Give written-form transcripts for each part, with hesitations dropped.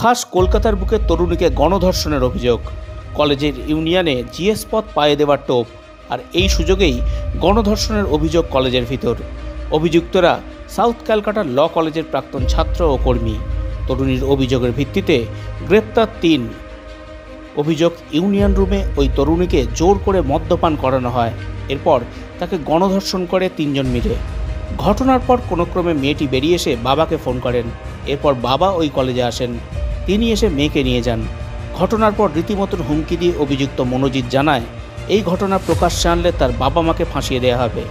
ফাঁস কলকাতার বুকে তরুণীকে গণধর্ষণের অভিযোগ। কলেজের ইউনিয়নে জিএস পদ পায়ে দেওয়ার টোপ, আর এই সুযোগেই গণধর্ষণের অভিযোগ কলেজের ভিতর। অভিযুক্তরা সাউথ ক্যালকাটা ল কলেজের প্রাক্তন ছাত্র ও কর্মী। তরুণীর অভিযোগের ভিত্তিতে গ্রেপ্তার 3। অভিযোগ, ইউনিয়ন রুমে ওই তরুণীকে জোর করে মদ্যপান করানো হয়। এরপর তাকে গণধর্ষণ করে 3 জন মিলে। ঘটনার পর কোনো ক্রমে মেয়েটি বেরিয়ে এসে বাবাকে ফোন করেন। এরপর বাবা ওই কলেজে আসেন। তিনি এসে মেয়েকে নিয়ে যান। ঘটনার পর রীতিমতন হুমকি দিয়ে অভিযুক্ত মনোজিৎ জানায়, এই ঘটনা প্রকাশ্যে আনলে তার বাবা মাকে ফাঁসিয়ে দেওয়া হবে।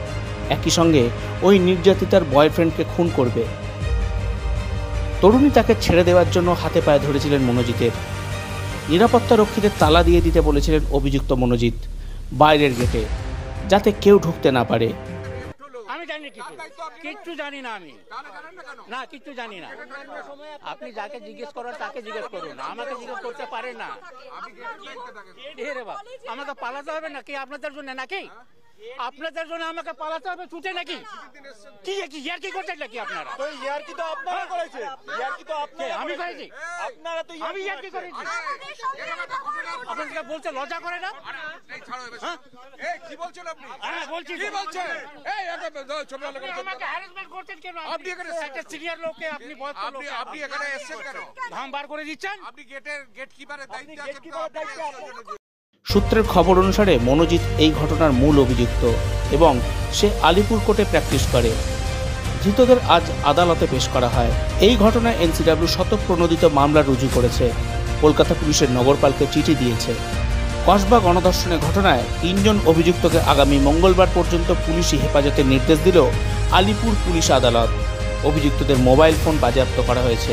একই সঙ্গে ওই নির্যাতিতার বয়ফ্রেন্ডকে খুন করবে। তরুণী তাকে ছেড়ে দেওয়ার জন্য হাতে পায়ে ধরেছিলেন মনোজিতের। নিরাপত্তা রক্ষীদের তালা দিয়ে দিতে বলেছিলেন অভিযুক্ত মনোজিৎ বাইরের গেটে, যাতে কেউ ঢুকতে না পারে। আমি জানি কিচ্ছু জানি না, আমি না কিচ্ছু জানি না। আপনি যাকে জিজ্ঞেস করার তাকে জিজ্ঞেস করুন, আমাকে জিজ্ঞেস করতে পারে না। আমাকে পালাতে হবে নাকি আপনাদের জন্য? নাকি আপনাদের জন্য আমাকে পালাতে হবে ছুটে? নাকি কি ইয়ার্কি করছেন নাকি আপনারা? ইয়ার্কি তো আপনারা করেছেন, ইয়ার্কি তো আমি করেছি, আপনারা তো আমি ইয়ার্কি করেছি। আপনাকে বলতে লজ্জা করে না? কি বলছেন আপনি? হ্যাঁ বলছি। কি বলছেন? এই ছবি আমাকে হ্যারাসমেন্ট করছেন কেন? আপনি এখানে একটা সিনিয়র লোককে আপনি বয়স্ক লোককে আপনি এখানে এসেছেন কেন? ধাম বার করে দিচ্ছেন। আপনি গেট কিপারের দায়িত্বে আছেন। সূত্রের খবর অনুসারে মনোজিৎ এই ঘটনার মূল অভিযুক্ত এবং সে আলিপুর কোর্টে প্র্যাকটিস করে। ধৃতদের আজ আদালতে পেশ করা হয়। এই ঘটনায় এনসিডব্লিউ শতপ্রণোদিত মামলা রুজু করেছে। কলকাতা পুলিশের নগরপালকে চিঠি দিয়েছে। কসবা গণধর্ষণের ঘটনায় 3 জন অভিযুক্তকে আগামী মঙ্গলবার পর্যন্ত পুলিশি হেফাজতের নির্দেশ দিল আলিপুর পুলিশ আদালত। অভিযুক্তদের মোবাইল ফোন বাজেয়াপ্ত করা হয়েছে।